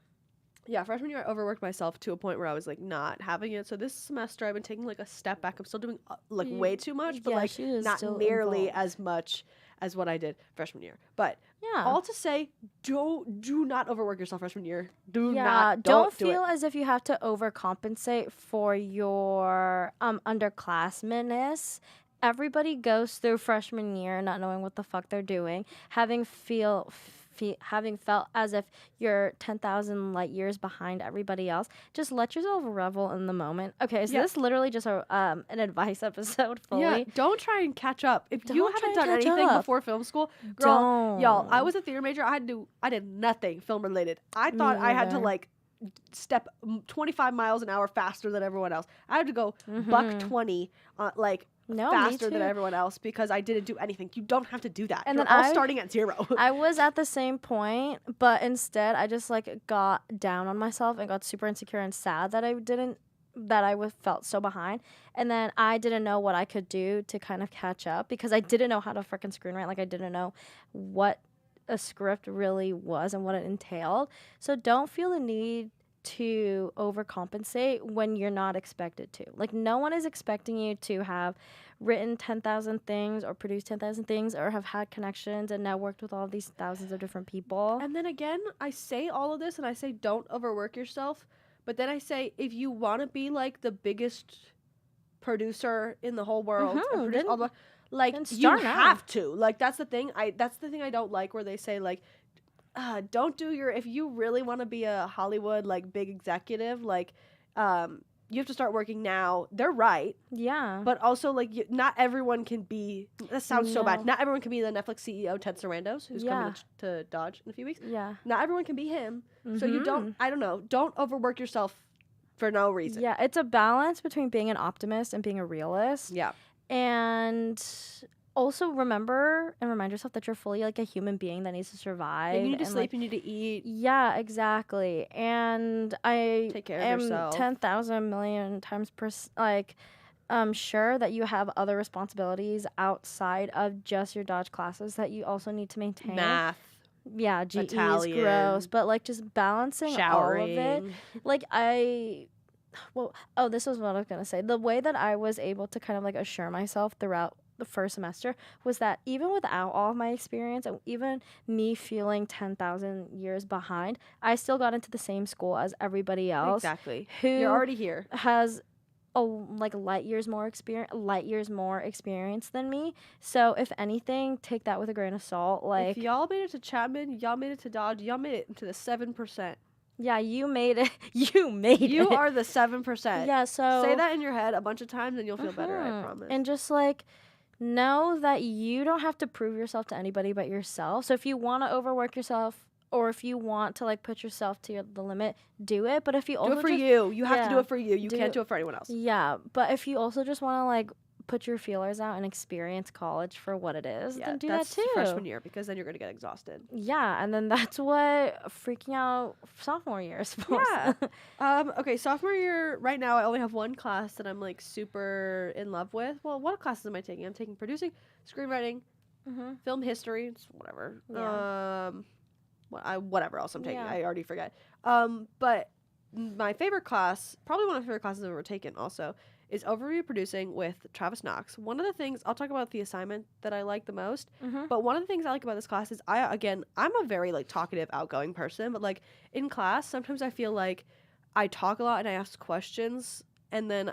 yeah, freshman year I overworked myself to a point where I was like not having it. So this semester I've been taking like a step back. I'm still doing like way too much, but yeah, like she is not still nearly involved. as much as what I did freshman year. But yeah. all to say, do not overwork yourself freshman year. Don't do feel it. as if you have to overcompensate for your underclassmenness. Everybody goes through freshman year not knowing what the fuck they're doing, having felt as if you're 10,000 light years behind everybody else. Just let yourself revel in the moment. Okay, so Yeah. this literally just an advice episode fully. Yeah, don't try and catch up. If you Don't haven't try done and catch anything up. before film school, girl, y'all, I Don't. was a theater major. I did nothing film related. I thought I had to neither. like step 25 miles an hour faster than everyone else. I had to go buck 20 like No, me faster than too. everyone else because I didn't do anything. You don't have to do that. And You're then all I- starting at 0. I was at the same point, but instead I just like got down on myself and got super insecure and sad that felt so behind. And then I didn't know what I could do to kind of catch up because I didn't know how to freaking screenwrite. Like I didn't know what a script really was and what it entailed. So don't feel the need to overcompensate when you're not expected to. Like no one is expecting you to have written 10,000 things or produced 10,000 things or have had connections and networked with all of these thousands of different people. And then again, I say all of this and I say don't overwork yourself. But then I say if you want to be like the biggest producer in the whole world, and produce then- all the, like then you start now. have to. Like that's the thing. That's the thing I don't like where they say like, don't do your. If you really want to be a Hollywood like big executive, like, you have to start working now. They're right. Yeah. But also, like, not everyone can be. That sounds so bad. No. Not everyone can be the Netflix CEO Ted Sarandos, who's coming Yeah. to Dodge in a few weeks. yeah. Not everyone can be him. So you don't. I don't know. Don't overwork yourself for no reason. Yeah, it's a balance between being an optimist and being a realist. Yeah. And also remember and remind yourself that you're fully like a human being that needs to survive. You need to and, sleep. like, You need to eat. yeah, exactly. And I Take care of am yourself. 10,000 million times sure that you have other responsibilities outside of just your Dodge classes that you also need to maintain. Math. Yeah, GE is Italian, gross, but like just balancing all of it. Showering. Like this was what I was gonna say. The way that I was able to kind of like assure myself throughout the first semester was that even without all of my experience and even me feeling 10,000 years behind, I still got into the same school as everybody else Exactly. who You're already here. has like light years more experience than me. So if anything, take that with a grain of salt. Like If y'all made it to Chapman, y'all made it to Dodge, y'all made it into the 7%. yeah, you made it. You made it. You are the 7%. Yeah, so Say that in your head a bunch of times and you'll feel better, I Mhm. promise. And just like know that you don't have to prove yourself to anybody but yourself. So if you want to overwork yourself or if you want to like put yourself to the limit, do it. But if you also do it for just, you. You have to do yeah, it for you. You do can't it- do it for anyone else. yeah, but if you also just want to like put your feelers out and experience college for what it is, Yeah, then do that's that too. freshman year because then you're gonna get exhausted. Yeah, and then that's what freaking out sophomore year is for. Yeah. Okay, sophomore year. Right now, I only have one class that I'm like super in love with. Well, what classes am I taking? I'm taking producing, screenwriting, Mm-hmm. film history. It's whatever. Yeah. Whatever else I'm taking. Yeah. I already forget. But my favorite class, probably one of my favorite classes I've ever taken, also, is overview of producing with Travis Knox. One of the things I'll talk about the assignment that I like the most, but one of the things I like about this class is I'm a very like talkative, outgoing person, but like in class sometimes I feel like I talk a lot and I ask questions, and then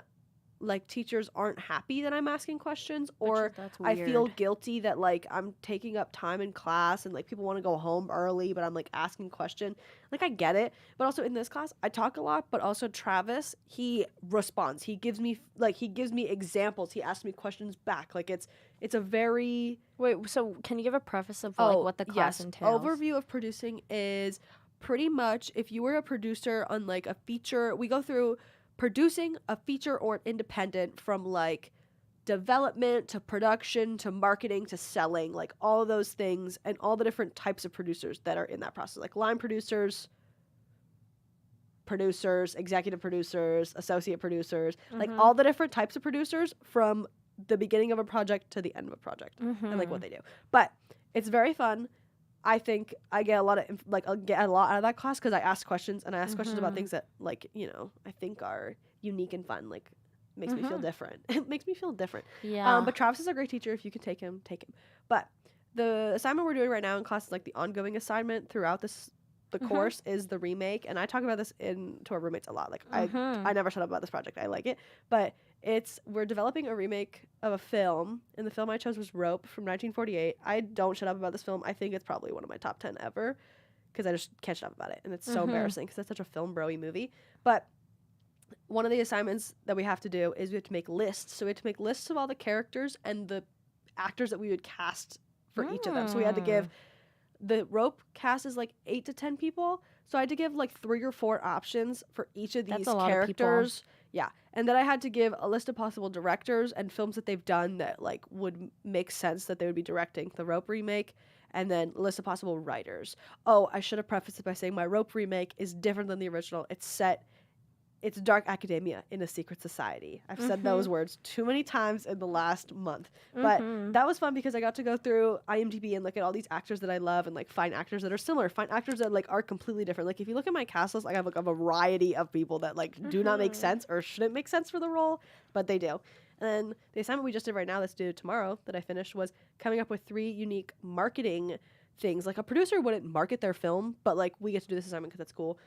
like teachers aren't happy that I'm asking questions, or that's I feel weird. guilty that like I'm taking up time in class and like people want to go home early, but I'm like asking question. Like I get it, but also in this class I talk a lot, but also Travis, he responds. He gives me examples. He asks me questions back. Like it's a very Wait, so can you give a preface of like what the class entails? Overview of producing is pretty much if you were a producer on like a feature, we go through producing a feature or an independent from like development to production to marketing to selling, like all those things and all the different types of producers that are in that process, like line producers, executive producers, associate producers, like all the different types of producers from the beginning of a project to the end of a project and like what they do. But it's very fun. I think I get a lot of I'll get a lot out of that class because I ask questions and I ask questions about things that like I think are unique and fun. Like makes me feel different. It makes me feel different. Yeah. But Travis is a great teacher. If you can take him, take him. But the assignment we're doing right now in class is like the ongoing assignment throughout the course is the remake, and I talk about this to our roommates a lot. Like I never shut up about this project. I like it, but we're developing a remake of a film, and the film I chose was Rope from 1948. I don't shut up about this film. I think it's probably one of my top 10 ever because I just can't shut up about it, and it's so embarrassing because it's such a film bro-y movie. But one of the assignments that we have to do is we have to make lists. So we have to make lists of all the characters and the actors that we would cast for each of them. So we had to give the Rope cast is like 8 to 10 people. So I had to give like 3 or 4 options for each of these That's a lot of people. characters. Yeah. And then I had to give a list of possible directors and films that they've done that like would make sense that they would be directing the Rope remake, and then a list of possible writers. Oh, I should have prefaced it by saying my Rope remake is different than the original. It's dark academia in a secret society. I've said those words too many times in the last month. But that was fun because I got to go through IMDb and look at all these actors that I love and like find actors that are similar, find actors that like are completely different. Like if you look at my cast list, I have like a variety of people that like do not make sense or shouldn't make sense for the role, but they do. And then the assignment we just did right now that's due tomorrow that I finished was coming up with 3 unique marketing things. Like a producer wouldn't market their film, but like we get to do this assignment because that's cool.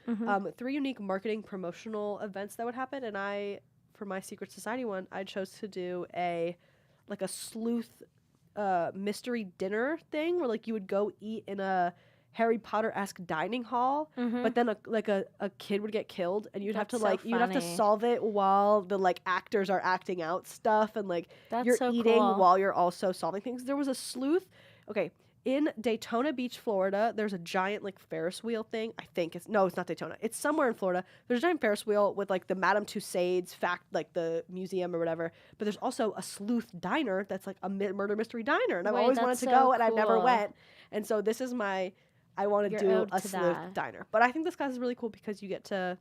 3 unique marketing promotional events that would happen, and for my Secret Society one, I chose to do a sleuth mystery dinner thing where like you would go eat in a Harry Potter-esque dining hall, but then a kid would get killed, and you'd have to solve it while the like actors are acting out stuff, and like you're so eating cool. while you're also solving things. There was a sleuth. Okay. In Daytona Beach, Florida, there's a giant like Ferris wheel thing. it's not Daytona. It's somewhere in Florida. There's a giant Ferris wheel with like the Madame Tussauds like the museum or whatever. But there's also a sleuth diner that's like a murder mystery diner, and I've always wanted to go, and I've never went. And so this is I want to do a sleuth diner. But I think this class is really cool because you get to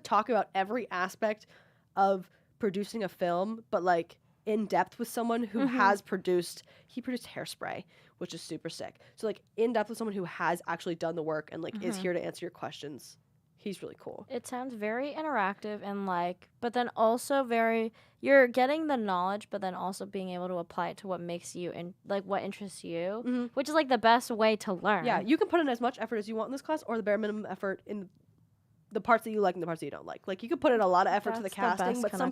talk about every aspect of producing a film, but like in depth with someone who has produced Hairspray, which is super sick. So like in depth with someone who has actually done the work and like is here to answer your questions. He's really cool. It sounds very interactive and like, but then also you're getting the knowledge, but then also being able to apply it to what makes you and like what interests you, which is like the best way to learn. Yeah, you can put in as much effort as you want in this class, or the bare minimum effort in the parts that you like and the parts that you don't like. Like you could put in a lot of effort to the casting, but some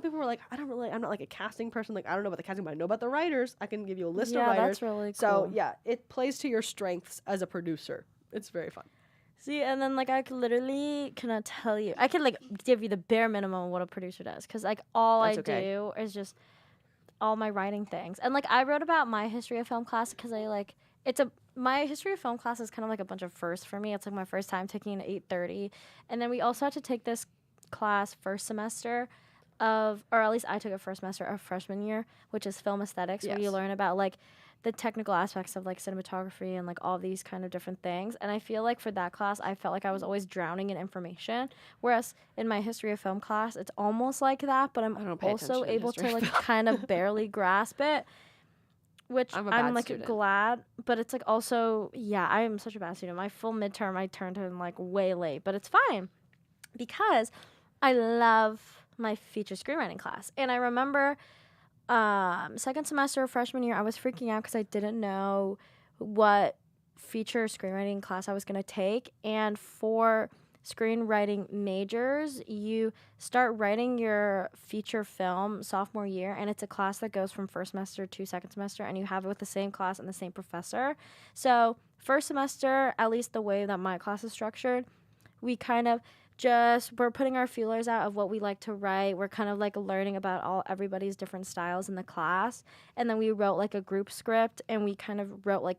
people were like, I'm not like a casting person. Like I don't know about the casting, but I know about the writers. I can give you a list of writers. Yeah, that's really cool. So yeah, it plays to your strengths as a producer. It's very fun. See, and then like I could literally cannot tell you. I could like give you the bare minimum of what a producer does, because like all I do is just all my writing things. And like I wrote about my history of film class because my history of film class is kind of like a bunch of firsts for me. It's like my first time taking an 830. And then we also had to take this class first semester or at least I took it first semester of freshman year, which is film aesthetics, where you learn about like the technical aspects of like cinematography and like all these kind of different things. And I feel like for that class, I felt like I was always drowning in information. Whereas in my history of film class, it's almost like that, but I'm also able to like kind of barely grasp it. Which I'm like student. Glad, but it's like also, yeah, I am such a bad student. My full midterm I turned in like way late, but it's fine because I love my feature screenwriting class. And I remember second semester of freshman year, I was freaking out because I didn't know what feature screenwriting class I was going to take. And for screenwriting majors, you start writing your feature film sophomore year, and it's a class that goes from first semester to second semester, and you have it with the same class and the same professor. So first semester, at least the way that my class is structured, we kind of we're putting our feelers out of what we like to write. We're kind of like learning about everybody's different styles in the class. And then we wrote like a group script, and we kind of wrote like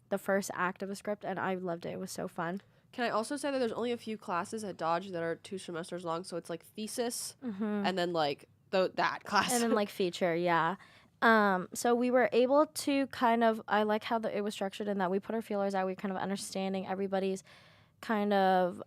the first act of a script, and I loved it. It was so fun. Can I also say that there's only a few classes at Dodge that are 2 semesters long, so it's like thesis and then like that class. And then like feature, yeah. So we were able to kind of, I like how it was structured in that we put our feelers out. We kind of understanding everybody's kind of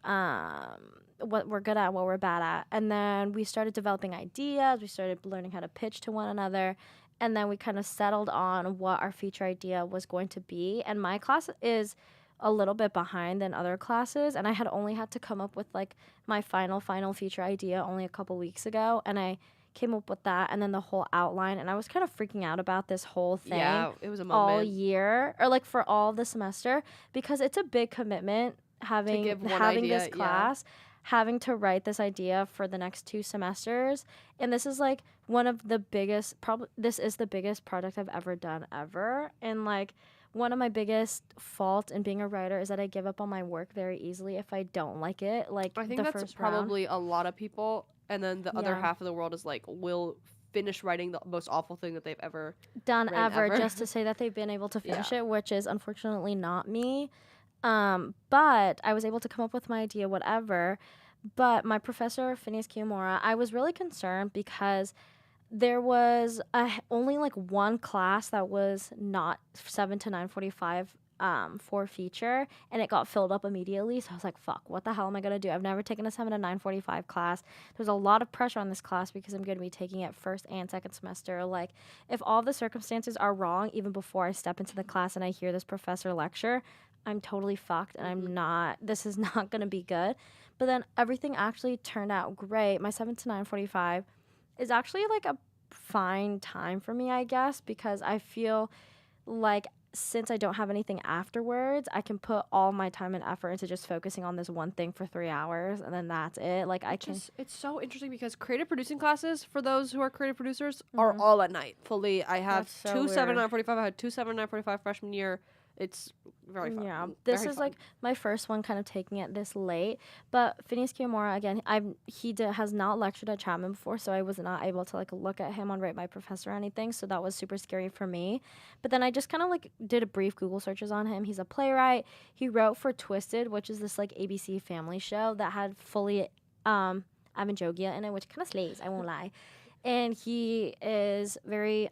what we're good at, what we're bad at. And then we started developing ideas. We started learning how to pitch to one another. And then we kind of settled on what our feature idea was going to be. And my class is a little bit behind than other classes. And I had only had to come up with like my final feature idea only a couple weeks ago. And I came up with that and then the whole outline. And I was kind of freaking out about this whole thing. Yeah, it was a moment. All year, or like for all the semester, because it's a big commitment having this class. Having to write this idea for the next 2 semesters. And this is like one of the biggest, this is the biggest project I've ever done ever. And like one of my biggest faults in being a writer is that I give up on my work very easily if I don't like it. Like I think the that's first probably a lot of people. And then the other half of the world is like, will finish writing the most awful thing that they've ever done ever. Just to say that they've been able to finish it, which is unfortunately not me. But I was able to come up with my idea, whatever. But my professor, Phineas Kiyomura, I was really concerned because there was only like one class that was not 7 to 9:45 for feature, and it got filled up immediately. So I was like, fuck, what the hell am I going to do? I've never taken a 7 to 9:45 class. There's a lot of pressure on this class because I'm going to be taking it first and second semester. Like, if all the circumstances are wrong, even before I step into the class and I hear this professor lecture, I'm totally fucked, and this is not going to be good. But then everything actually turned out great. My 7 to 9:45 is actually like a fine time for me, I guess, because I feel like since I don't have anything afterwards, I can put all my time and effort into just focusing on this one thing for 3 hours, and then that's it. Like it's so interesting because creative producing classes for those who are creative producers are all at night fully. I have That's so 2 7 weird. 9:45. I had 2 7 9:45 freshman year. It's very fun. Yeah, this Very is fun. like my first one kind of taking it this late. But Phineas Kiyomura, again, has not lectured at Chapman before, so I was not able to like look at him on Rate My Professor or anything, so that was super scary for me. But then I just kind of like did a brief Google searches on him. He's a playwright. He wrote for Twisted, which is this like ABC family show that had fully Ivan Jogia in it, which kind of slays, I won't lie. And he is very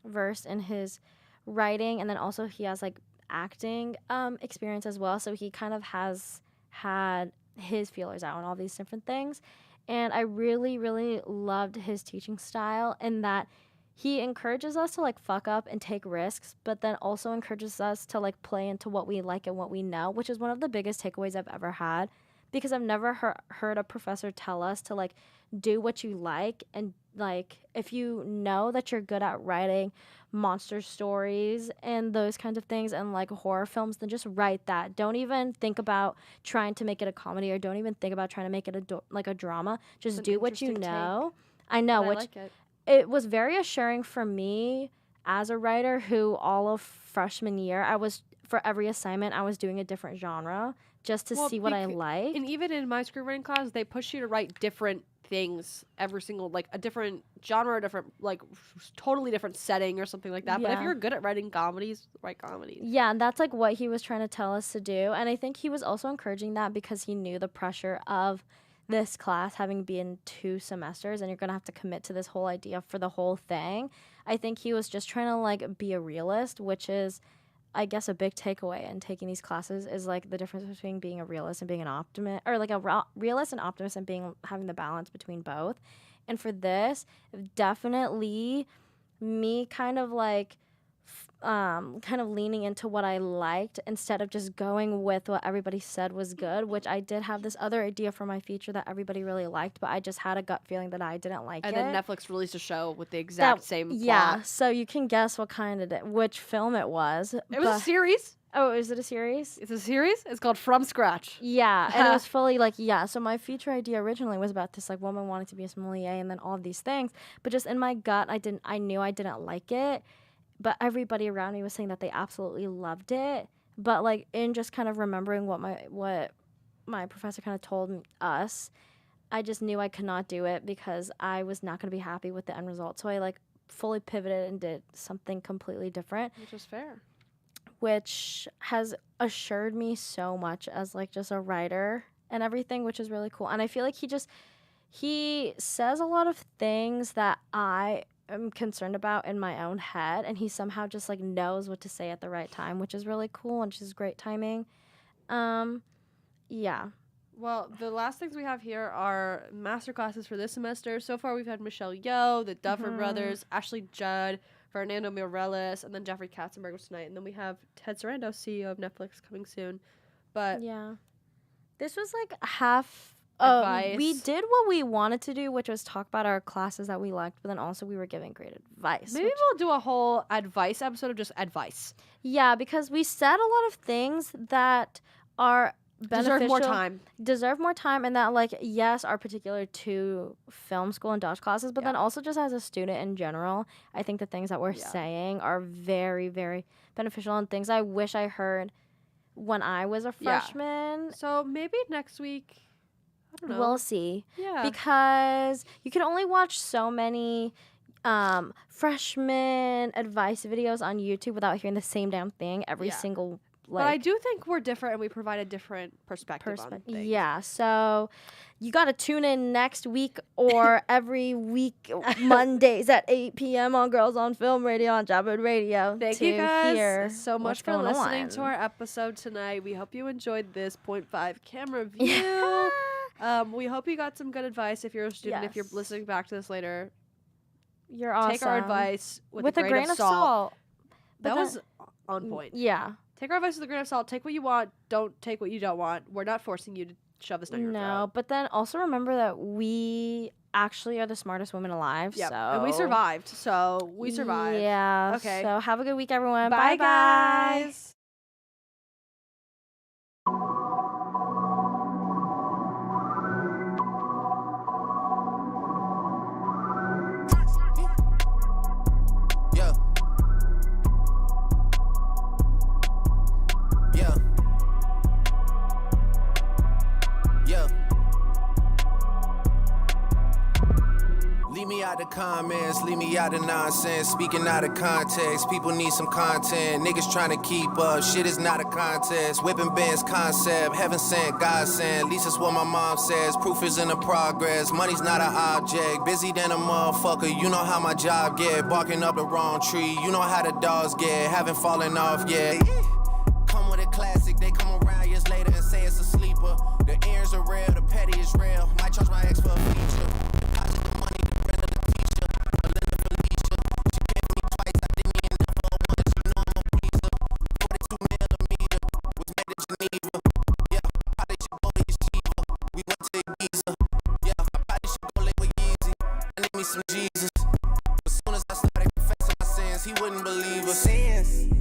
versed in his writing, and then also he has like acting experience as well, so he kind of has had his feelers out on all these different things. And I really loved his teaching style in that he encourages us to like fuck up and take risks, but then also encourages us to like play into what we like and what we know, which is one of the biggest takeaways I've ever had, because I've never heard a professor tell us to like do what you like, and like if you know that you're good at writing monster stories and those kinds of things and like horror films, then just write that. Don't even think about trying to make it a comedy, or don't even think about trying to make it a drama. Just An do what you interesting know. I know, But I which like it. it was very assuring for me as a writer who all of freshman year for every assignment I was doing a different genre just to see what I like. And even in my screenwriting class, they push you to write different things every single, like a different genre, a different like totally different setting or something like that. But if Yeah. you're good at writing comedies, write comedies. Yeah, and that's like what he was trying to tell us to do. And I think he was also encouraging that because he knew the pressure of this class having been 2 semesters, and you're going to have to commit to this whole idea for the whole thing. I think he was just trying to like be a realist, which is, I guess, a big takeaway in taking these classes is like the difference between being a realist and being an optimist, or like a realist and optimist, and having the balance between both. And for this, definitely me kind of like kind of leaning into what I liked instead of just going with what everybody said was good, which I did have this other idea for my feature that everybody really liked, but I just had a gut feeling that I didn't like And it. then Netflix released a show with the exact same plot. Yeah, so you can guess which film it was. It was a series. Oh, is it a series? It's a series. It's called From Scratch. Yeah, and it was fully so my feature idea originally was about this woman wanting to be a sommelier and then all of these things, but just in my gut I knew I didn't like it, but everybody around me was saying that they absolutely loved it. But in just kind of remembering what my professor kind of told us, I just knew I could not do it because I was not going to be happy with the end result. So I fully pivoted and did something completely different, Which is fair. which has assured me so much as just a writer and everything, which is really cool. And I feel like he says a lot of things that I am concerned about in my own head, and he somehow just knows what to say at the right time, which is really cool and just great timing. Yeah. Well, the last things we have here are master classes for this semester. So far, we've had Michelle Yeoh, the Duffer Brothers, Ashley Judd, Fernando Mireles, and then Jeffrey Katzenberg was tonight. And then we have Ted Sarandos, CEO of Netflix, coming soon. But Yeah. This was half. Advice. We did what we wanted to do, which was talk about our classes that we liked, but then also we were giving great advice. maybe we'll do a whole advice episode of just advice. Yeah, because we said a lot of things that are beneficial. Deserve more time. And that, yes, are particular to film school and Dutch classes, but then also just as a student in general, I think the things that we're saying are very, very beneficial and things I wish I heard when I was a freshman. So maybe next week, I don't know. We'll see. Yeah. Because you can only watch so many freshman advice videos on YouTube without hearing the same damn thing every single but I do think we're different and we provide a different perspective on things. Yeah, so you got to tune in next week or every week, Mondays at 8 p.m. on Girls on Film Radio on Jabberwood Radio. Thank you guys so much for listening to our episode tonight. We hope you enjoyed this 0.5 camera view. We hope you got some good advice if you're a student. If you're listening back to this later, you're awesome. Take our advice with a grain of salt. That was on point. Yeah. Take our advice with a grain of salt. Take what you want. Don't take what you don't want. We're not forcing you to shove this down your throat. No, but then also remember that we actually are the smartest women alive. Yep. So. And we survived. So we survived. Yeah. Okay. So have a good week, everyone. Bye guys. Leave me out the comments, leave me out the nonsense. Speaking out of context, people need some content. Niggas trying to keep up, shit is not a contest. Whipping bands concept, heaven sent, God sent. At least that's what my mom says, proof is in the progress. Money's not an object, busy than a motherfucker. You know how my job get, barking up the wrong tree. You know how the dogs get, haven't fallen off yet. Come with a classic, they come around years later and say it's a sleeper. The ears are real, the petty is real. Might charge my ex for a feature. Deposit the money to Brenda Leticia, Belinda Felicia. She paid for me twice, I didn't even know her once. You know I'm a pleaser. 42 millimeter was made in Geneva. Yeah, probably should go to Yeshiva. We went to Ibiza. Yeah, I probably should go live with Yeezy. I need me some Jesus. As soon as I started confessing my sins, he wouldn't believe us. Sins.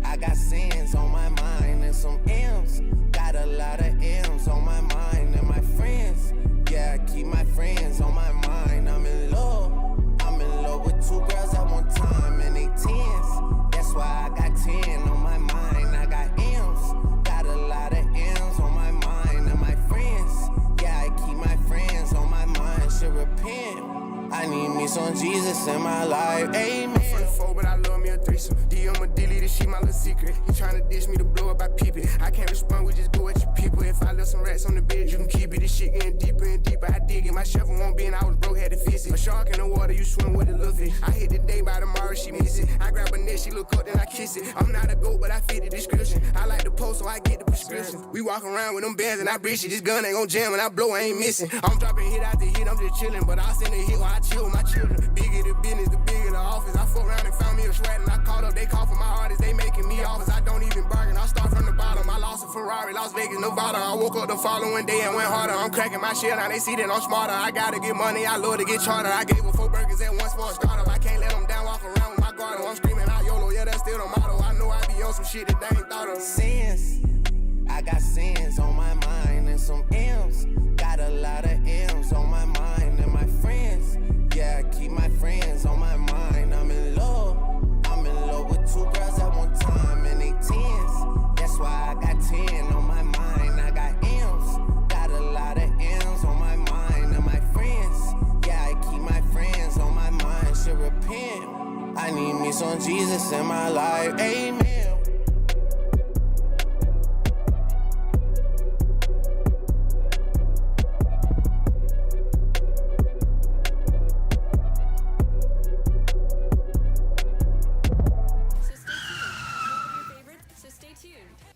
I got sins on my mind and some M's. Got a lot of M's on my mind and my friends. Yeah, I keep my friends on my mind. I'm in love with 2 girls at one time and they 10s. That's why I got 10 on my mind. I got M's. Got a lot of M's on my mind and my friends. Yeah, I keep my friends on my mind. Should repent. I need me some Jesus in my life. Amen. I'm from the 4, but I love me a threesome. DM a dilly, this shit my little secret. He tryna dish me to blow up, I peep it. I can't respond, we just go at your people. If I left some rats on the bed, you can keep it. This shit getting deeper and deeper. I dig it. My shovel won't bend, I was broke, had to fix it. A shark in the water, you swim with a little fish. I hit the day, by tomorrow she miss it. I grab her neck, she look up, then I kiss it. I'm not a goat, but I fit the description. I like the post, so I get the prescription. We walk around with them bands and I breach it. This gun ain't gon' jam and I blow, I ain't missing. I'm dropping hit after hit, I'm just chilling. But I'll send a hit while I chill with my children. Bigger the business, the bigger the office. I fuck around and found me a shred and I called up, they call for Ferrari, Las Vegas, Nevada. I woke up the following day and went harder. I'm cracking my shit, now they see that I'm smarter. I gotta get money, I love to get charter. I gave her 4 burgers at once for a startup. I can't let them down, walk around with my guard. I'm screaming out YOLO, yeah, that's still the motto. I know I be on some shit that they ain't thought of. Sins, I got sins on my mind and some M's. Got a lot of M's on my mind and my friends. Yeah, I keep my friends on my mind. I'm in love with 2 girls at one time and they 10s. That's why I got 10 on my mind. I got M's, got a lot of M's on my mind and my friends. Yeah, I keep my friends on my mind. Should repent. I need me some Jesus in my life. Amen.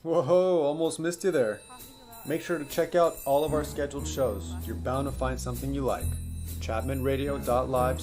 Whoa, almost missed you there. Make sure to check out all of our scheduled shows. You're bound to find something you like. ChapmanRadio.live/